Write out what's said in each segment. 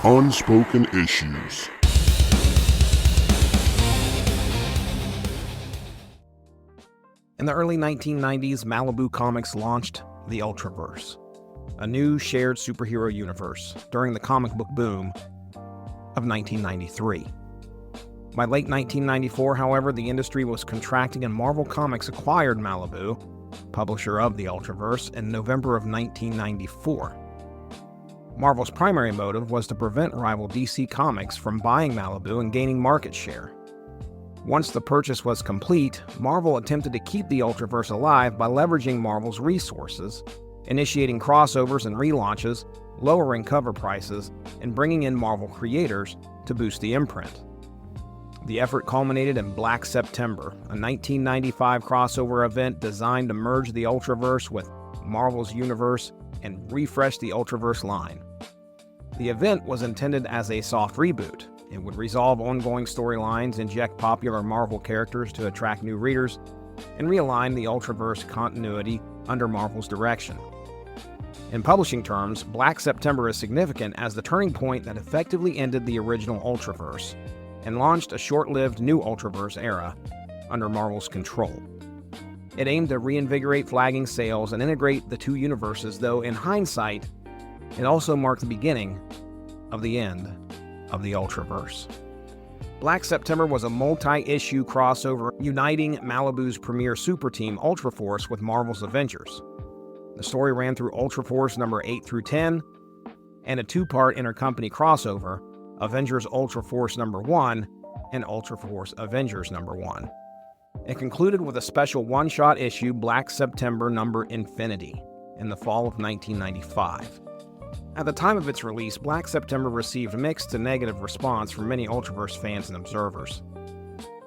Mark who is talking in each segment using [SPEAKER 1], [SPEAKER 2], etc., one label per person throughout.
[SPEAKER 1] Unspoken Issues.
[SPEAKER 2] In the early 1990s, Malibu Comics launched the Ultraverse, a new shared superhero universe during the comic book boom of 1993. By late 1994, however, the industry was contracting and Marvel Comics acquired Malibu, publisher of the Ultraverse, in November of 1994. Marvel's primary motive was to prevent rival DC Comics from buying Malibu and gaining market share. Once the purchase was complete, Marvel attempted to keep the Ultraverse alive by leveraging Marvel's resources, initiating crossovers and relaunches, lowering cover prices, and bringing in Marvel creators to boost the imprint. The effort culminated in Black September, a 1995 crossover event designed to merge the Ultraverse with Marvel's universe and refresh the Ultraverse line. The event was intended as a soft reboot. It would resolve ongoing storylines, inject popular Marvel characters to attract new readers, and realign the Ultraverse continuity under Marvel's direction. In publishing terms, Black September is significant as the turning point that effectively ended the original Ultraverse and launched a short-lived new Ultraverse era under Marvel's control. It aimed to reinvigorate flagging sales and integrate the two universes, though in hindsight, it also marked the beginning of the end of the Ultraverse. Black September was a multi-issue crossover uniting Malibu's premier super team Ultraforce with Marvel's Avengers. The story ran through Ultraforce number 8 through 10 and a two-part intercompany crossover, Avengers Ultraforce number 1 and Ultraforce Avengers number 1. It concluded with a special one-shot issue, Black September number Infinity, in the fall of 1995. At the time of its release, Black September received mixed to negative response from many Ultraverse fans and observers.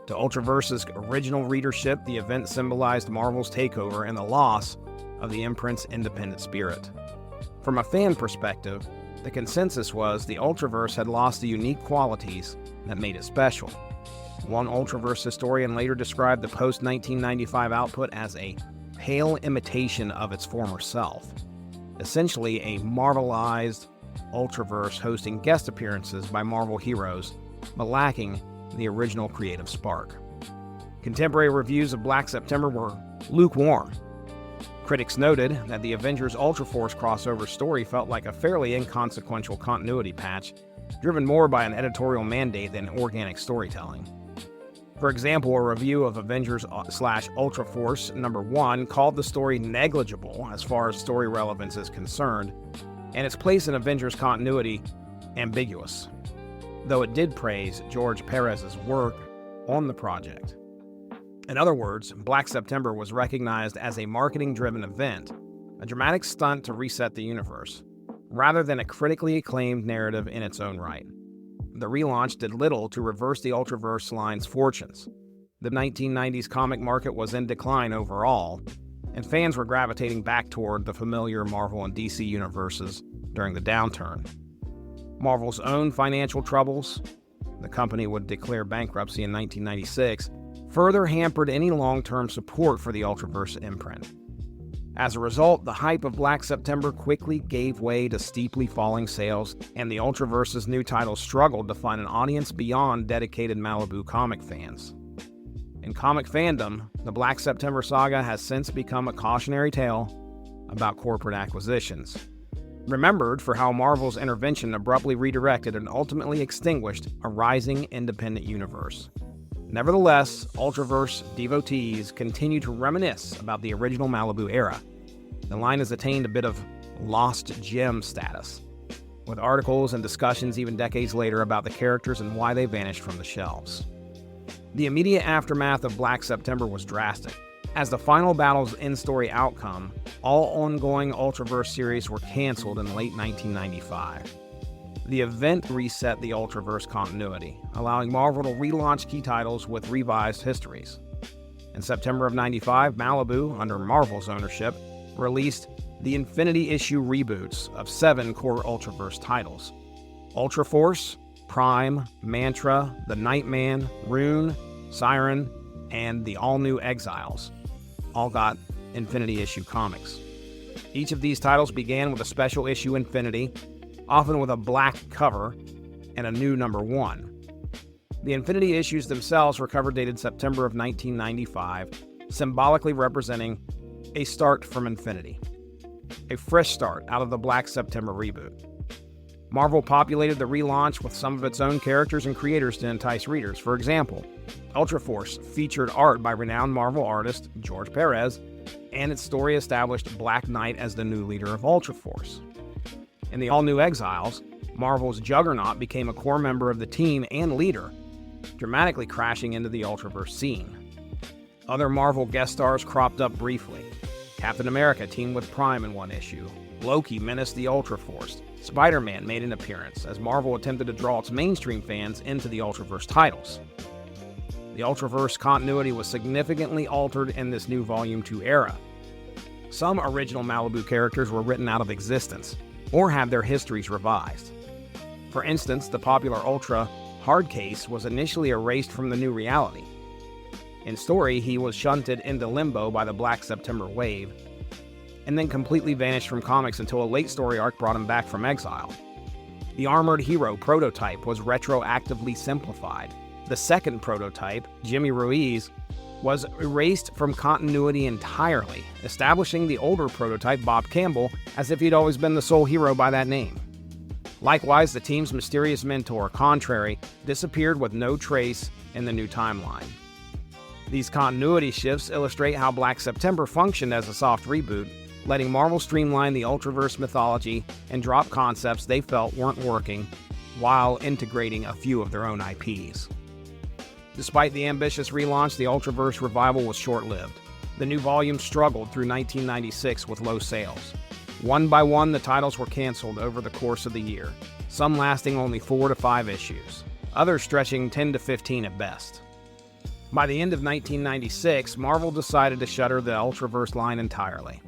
[SPEAKER 2] To Ultraverse's original readership, the event symbolized Marvel's takeover and the loss of the imprint's independent spirit. From a fan perspective, the consensus was the Ultraverse had lost the unique qualities that made it special. One Ultraverse historian later described the post-1995 output as a pale imitation of its former self, essentially a Marvelized Ultraverse hosting guest appearances by Marvel heroes, but lacking the original creative spark. Contemporary reviews of Black September were lukewarm. Critics noted that the Avengers Ultraforce crossover story felt like a fairly inconsequential continuity patch, driven more by an editorial mandate than organic storytelling. For example, a review of Avengers/Ultraforce number 1 called the story negligible as far as story relevance is concerned, and its place in Avengers continuity ambiguous, though it did praise George Perez's work on the project. In other words, Black September was recognized as a marketing-driven event, a dramatic stunt to reset the universe, rather than a critically acclaimed narrative in its own right. The relaunch did little to reverse the Ultraverse line's fortunes. The 1990s comic market was in decline overall, and fans were gravitating back toward the familiar Marvel and DC universes during the downturn. Marvel's own financial troubles, the company would declare bankruptcy in 1996, further hampered any long-term support for the Ultraverse imprint. As a result, the hype of Black September quickly gave way to steeply falling sales, and the Ultraverse's new titles struggled to find an audience beyond dedicated Malibu comic fans. In comic fandom, the Black September saga has since become a cautionary tale about corporate acquisitions, remembered for how Marvel's intervention abruptly redirected and ultimately extinguished a rising independent universe. Nevertheless, Ultraverse devotees continue to reminisce about the original Malibu era. The line has attained a bit of lost gem status, with articles and discussions even decades later about the characters and why they vanished from the shelves. The immediate aftermath of Black September was drastic. As the final battle's in-story outcome, all ongoing Ultraverse series were canceled in late 1995. The event reset the Ultraverse continuity, allowing Marvel to relaunch key titles with revised histories. In September of '95, Malibu, under Marvel's ownership, released the Infinity issue reboots of 7 core Ultraverse titles: Ultraforce, Prime, Mantra, The Nightman, Rune, Siren, and the all-new Exiles. All got Infinity issue comics. Each of these titles began with a special issue Infinity, often with a black cover and a new number 1. The Infinity issues themselves were cover dated September of 1995, symbolically representing a start from Infinity, a fresh start out of the Black September reboot. Marvel populated the relaunch with some of its own characters and creators to entice readers. For example, Ultraverse featured art by renowned Marvel artist George Perez, and its story established Black Knight as the new leader of Ultraverse. In the all-new Exiles, Marvel's Juggernaut became a core member of the team and leader, dramatically crashing into the Ultraverse scene. Other Marvel guest stars cropped up briefly. Captain America teamed with Prime in one issue. Loki menaced the Ultraforce. Spider-Man made an appearance as Marvel attempted to draw its mainstream fans into the Ultraverse titles. The Ultraverse continuity was significantly altered in this new Volume 2 era. Some original Malibu characters were written out of existence, or had their histories revised. For instance, the popular Ultra Hardcase was initially erased from the new reality. In story, he was shunted into limbo by the Black September wave, and then completely vanished from comics until a late story arc brought him back from exile. The Armored Hero prototype was retroactively simplified. The second prototype, Jimmy Ruiz, was erased from continuity entirely, establishing the older prototype, Bob Campbell, as if he'd always been the sole hero by that name. Likewise, the team's mysterious mentor, Contrary, disappeared with no trace in the new timeline. These continuity shifts illustrate how Black September functioned as a soft reboot, letting Marvel streamline the Ultraverse mythology and drop concepts they felt weren't working, while integrating a few of their own IPs. Despite the ambitious relaunch, the Ultraverse revival was short-lived. The new volume struggled through 1996 with low sales. One by one, the titles were canceled over the course of the year, some lasting only 4 to 5 issues, others stretching 10 to 15 at best. By the end of 1996, Marvel decided to shutter the Ultraverse line entirely.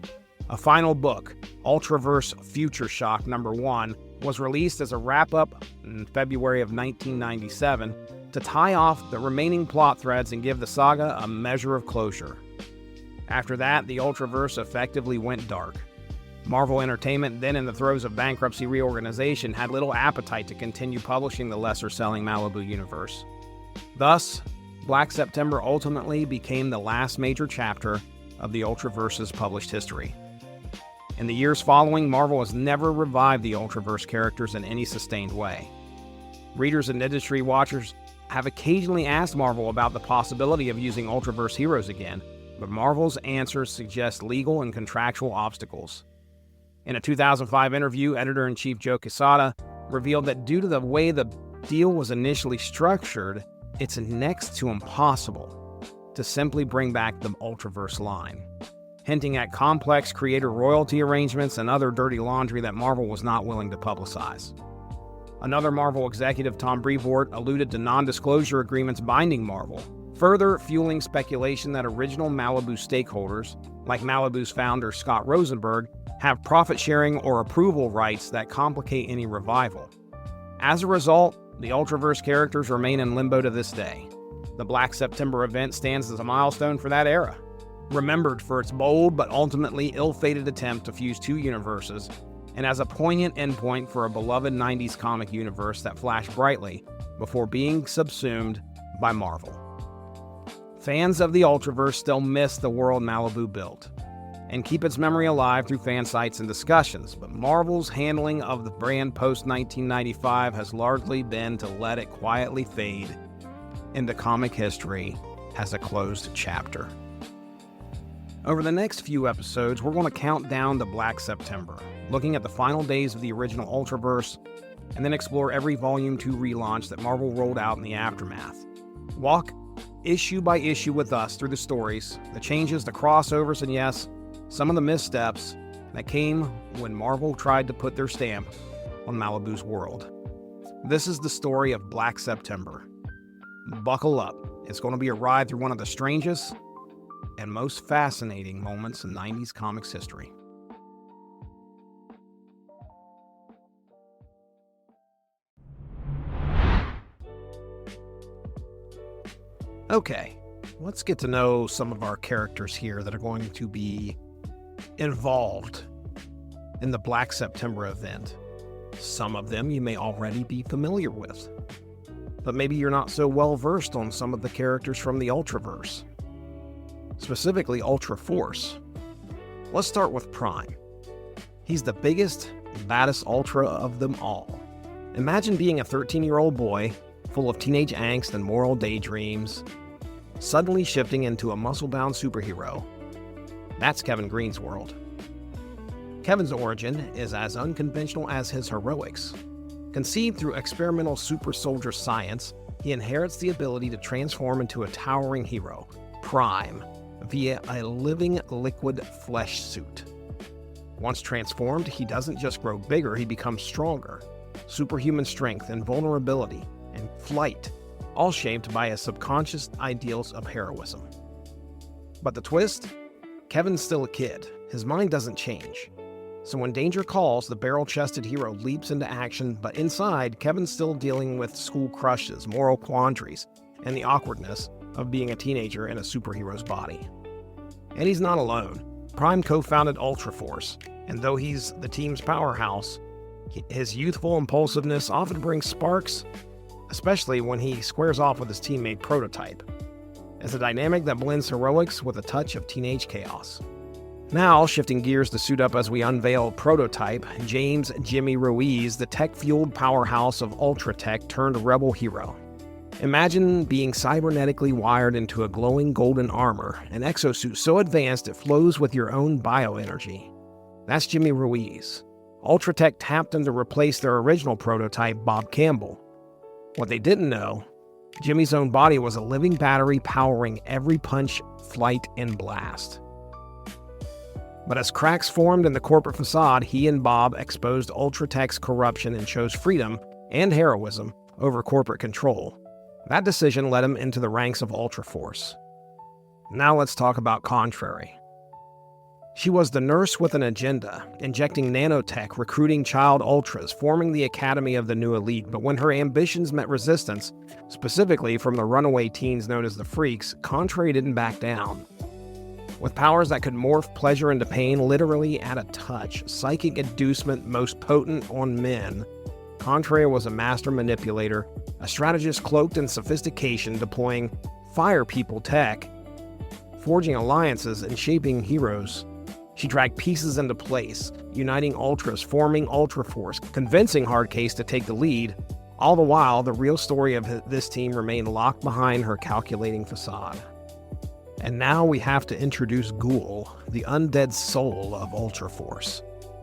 [SPEAKER 2] A final book, Ultraverse Future Shock No. 1, was released as a wrap-up in February of 1997 to tie off the remaining plot threads and give the saga a measure of closure. After that, the Ultraverse effectively went dark. Marvel Entertainment, then in the throes of bankruptcy reorganization, had little appetite to continue publishing the lesser-selling Malibu universe. Thus, Black September ultimately became the last major chapter of the Ultraverse's published history. In the years following, Marvel has never revived the Ultraverse characters in any sustained way. Readers and industry watchers have occasionally asked Marvel about the possibility of using Ultraverse heroes again, but Marvel's answers suggest legal and contractual obstacles. In a 2005 interview, editor-in-chief Joe Quesada revealed that due to the way the deal was initially structured, it's next to impossible to simply bring back the Ultraverse line, hinting at complex creator royalty arrangements and other dirty laundry that Marvel was not willing to publicize. Another Marvel executive, Tom Brevoort, alluded to non-disclosure agreements binding Marvel, further fueling speculation that original Malibu stakeholders, like Malibu's founder Scott Rosenberg, have profit-sharing or approval rights that complicate any revival. As a result, the Ultraverse characters remain in limbo to this day. The Black September event stands as a milestone for that era, remembered for its bold but ultimately ill-fated attempt to fuse two universes, and as a poignant endpoint for a beloved 90s comic universe that flashed brightly before being subsumed by Marvel. Fans of the Ultraverse still miss the world Malibu built, and keep its memory alive through fan sites and discussions, but Marvel's handling of the brand post-1995 has largely been to let it quietly fade into comic history as a closed chapter. Over the next few episodes, we're going to count down to Black September, looking at the final days of the original Ultraverse, and then explore every Volume 2 relaunch that Marvel rolled out in the aftermath. Walk issue by issue with us through the stories, the changes, the crossovers, and yes, some of the missteps that came when Marvel tried to put their stamp on Malibu's world. This is the story of Black September. Buckle up. It's going to be a ride through one of the strangest and most fascinating moments in 90s comics history. Okay, let's get to know some of our characters here that are going to be involved in the Black September event. Some of them you may already be familiar with, but maybe you're not so well versed on some of the characters from the Ultraverse, specifically Ultraforce. Let's start with Prime. He's the biggest, baddest Ultra of them all. Imagine being a 13-year-old boy, full of teenage angst and moral daydreams, suddenly shifting into a muscle-bound superhero. That's Kevin Green's world. Kevin's origin is as unconventional as his heroics. Conceived through experimental super soldier science, he inherits the ability to transform into a towering hero, Prime, via a living liquid flesh suit. Once transformed, he doesn't just grow bigger, he becomes stronger. Superhuman strength, invulnerability, and flight, all shaped by his subconscious ideals of heroism. But the twist? Kevin's still a kid. His mind doesn't change. So when danger calls, the barrel-chested hero leaps into action, but inside, Kevin's still dealing with school crushes, moral quandaries, and the awkwardness of being a teenager in a superhero's body. And he's not alone. Prime co-founded Ultraforce, and though he's the team's powerhouse, his youthful impulsiveness often brings sparks, especially when he squares off with his teammate Prototype. It's a dynamic that blends heroics with a touch of teenage chaos. Now, shifting gears to suit up as we unveil Prototype, James Jimmy Ruiz, the tech-fueled powerhouse of Ultratech turned rebel hero. Imagine being cybernetically wired into a glowing golden armor, an exosuit so advanced it flows with your own bioenergy. That's Jimmy Ruiz. Ultratech tapped him to replace their original prototype, Bob Campbell. What they didn't know, Jimmy's own body was a living battery powering every punch, flight, and blast. But as cracks formed in the corporate facade, he and Bob exposed Ultratech's corruption and chose freedom and heroism over corporate control. That decision led him into the ranks of Ultraforce. Now let's talk about Contrary. She was the nurse with an agenda, injecting nanotech, recruiting child ultras, forming the Academy of the New Elite. But when her ambitions met resistance, specifically from the runaway teens known as the Freaks, Contrary didn't back down. With powers that could morph pleasure into pain literally at a touch, psychic inducement most potent on men, Contrary was a master manipulator, a strategist cloaked in sophistication, deploying fire people tech, forging alliances, and shaping heroes. She dragged pieces into place, uniting Ultras, forming Ultraforce, convincing Hardcase to take the lead. All the while, the real story of this team remained locked behind her calculating facade. And now we have to introduce Ghoul, the undead soul of Ultraforce.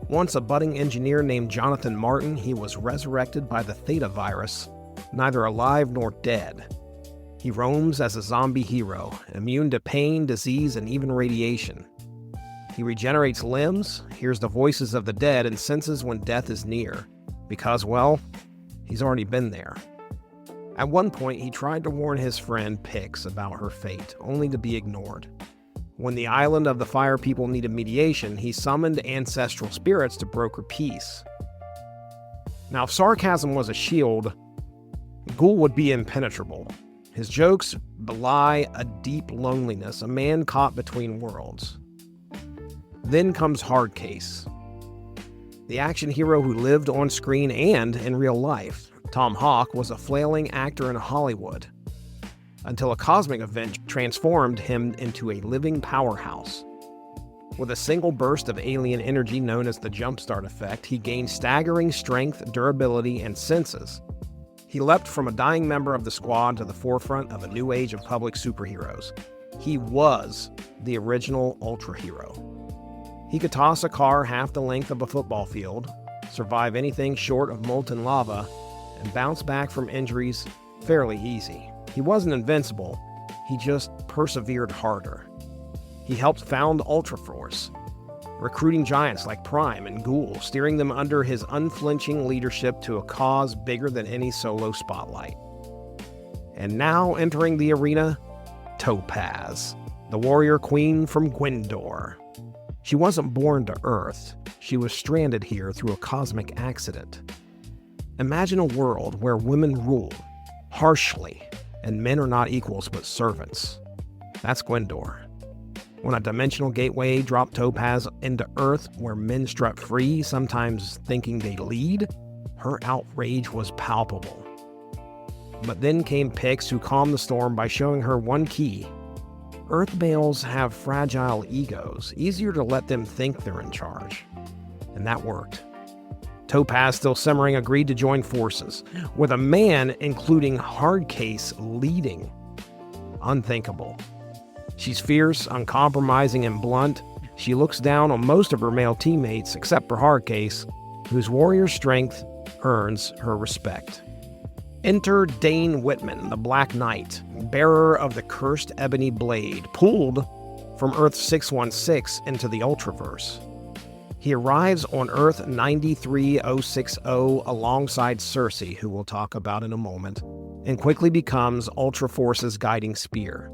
[SPEAKER 2] Once a budding engineer named Jonathan Martin, he was resurrected by the Theta virus, neither alive nor dead. He roams as a zombie hero, immune to pain, disease, and even radiation. He regenerates limbs, hears the voices of the dead, and senses when death is near, because, well, he's already been there. At one point, he tried to warn his friend Pix about her fate, only to be ignored. When the island of the Fire People needed mediation, he summoned ancestral spirits to broker peace. Now, if sarcasm was a shield, Ghoul would be impenetrable. His jokes belie a deep loneliness, a man caught between worlds. Then comes Hardcase, the action hero who lived on screen and in real life. Tom Hawk was a flailing actor in Hollywood, until a cosmic event transformed him into a living powerhouse. With a single burst of alien energy known as the Jumpstart Effect, he gained staggering strength, durability, and senses. He leapt from a dying member of the squad to the forefront of a new age of public superheroes. He was the original Ultra Hero. He could toss a car half the length of a football field, survive anything short of molten lava, and bounce back from injuries fairly easy. He wasn't invincible, he just persevered harder. He helped found Ultraforce, recruiting giants like Prime and Ghoul, steering them under his unflinching leadership to a cause bigger than any solo spotlight. And now entering the arena, Topaz, the warrior queen from Gwendor. She wasn't born to Earth, she was stranded here through a cosmic accident. Imagine a world where women rule, harshly, and men are not equals but servants. That's Gwendor. When a dimensional gateway dropped Topaz into Earth where men strut free, sometimes thinking they lead, her outrage was palpable. But then came Pix, who calmed the storm by showing her one key. Earth males have fragile egos, easier to let them think they're in charge. And that worked. Topaz, still simmering, agreed to join forces, with a man, including Hardcase, leading. Unthinkable. She's fierce, uncompromising, and blunt. She looks down on most of her male teammates, except for Hardcase, whose warrior strength earns her respect. Enter Dane Whitman, the Black Knight, bearer of the cursed ebony blade, pulled from Earth 616 into the Ultraverse. He arrives on Earth 93060 alongside Cersei, who we'll talk about in a moment, and quickly becomes Ultraforce's guiding spear.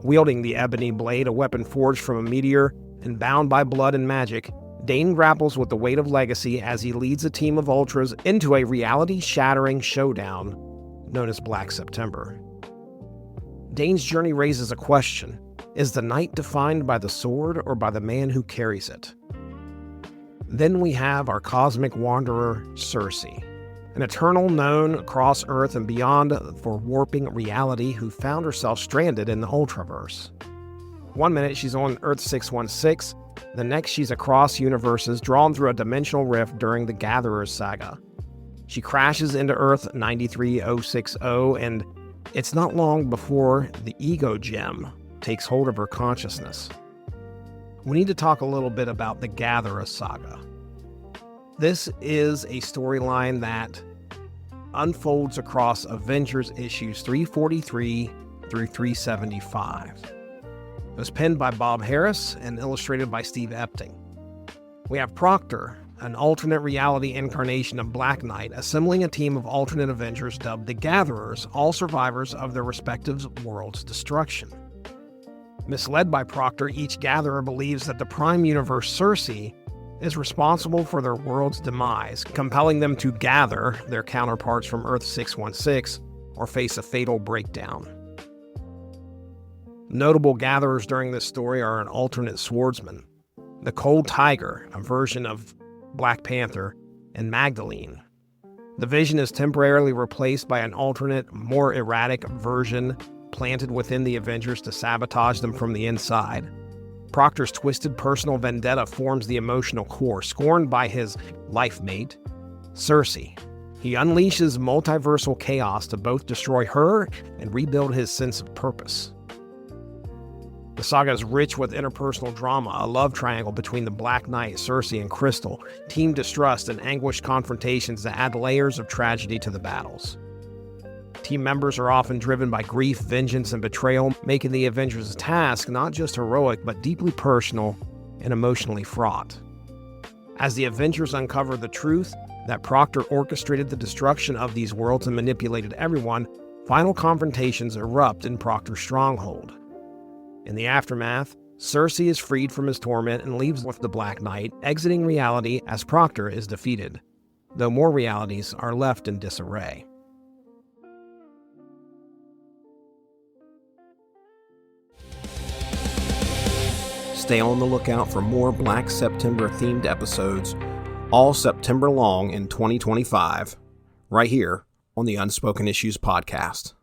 [SPEAKER 2] Wielding the ebony blade, a weapon forged from a meteor and bound by blood and magic, Dane grapples with the weight of legacy as he leads a team of Ultras into a reality-shattering showdown known as Black September. Dane's journey raises a question. Is the knight defined by the sword or by the man who carries it? Then we have our cosmic wanderer, Cersei, an eternal known across Earth and beyond for warping reality who found herself stranded in the Ultraverse. One minute she's on Earth 616, the next she's across universes, drawn through a dimensional rift during the Gatherer's saga. She crashes into Earth 93060, and it's not long before the ego gem takes hold of her consciousness. We need to talk a little bit about the Gatherer's saga. This is a storyline that unfolds across Avengers issues 343 through 375. It was penned by Bob Harris and illustrated by Steve Epting. We have Proctor, an alternate reality incarnation of Black Knight, assembling a team of alternate Avengers dubbed the Gatherers, all survivors of their respective world's destruction. Misled by Proctor, each Gatherer believes that the Prime Universe Cersei is responsible for their world's demise, compelling them to gather their counterparts from Earth 616 or face a fatal breakdown. Notable gatherers during this story are an alternate swordsman, the Cold Tiger, a version of Black Panther, and Magdalene. The Vision is temporarily replaced by an alternate, more erratic version planted within the Avengers to sabotage them from the inside. Proctor's twisted personal vendetta forms the emotional core, scorned by his life mate, Cersei. He unleashes multiversal chaos to both destroy her and rebuild his sense of purpose. The saga is rich with interpersonal drama, a love triangle between the Black Knight, Cersei, and Crystal, team distrust, and anguished confrontations that add layers of tragedy to the battles. Team members are often driven by grief, vengeance, and betrayal, making the Avengers' task not just heroic, but deeply personal and emotionally fraught. As the Avengers uncover the truth that Proctor orchestrated the destruction of these worlds and manipulated everyone, final confrontations erupt in Proctor's stronghold. In the aftermath, Cersei is freed from his torment and leaves with the Black Knight, exiting reality as Proctor is defeated, though more realities are left in disarray. Stay on the lookout for more Black September-themed episodes, all September long in 2025, right here on the Unspoken Issues podcast.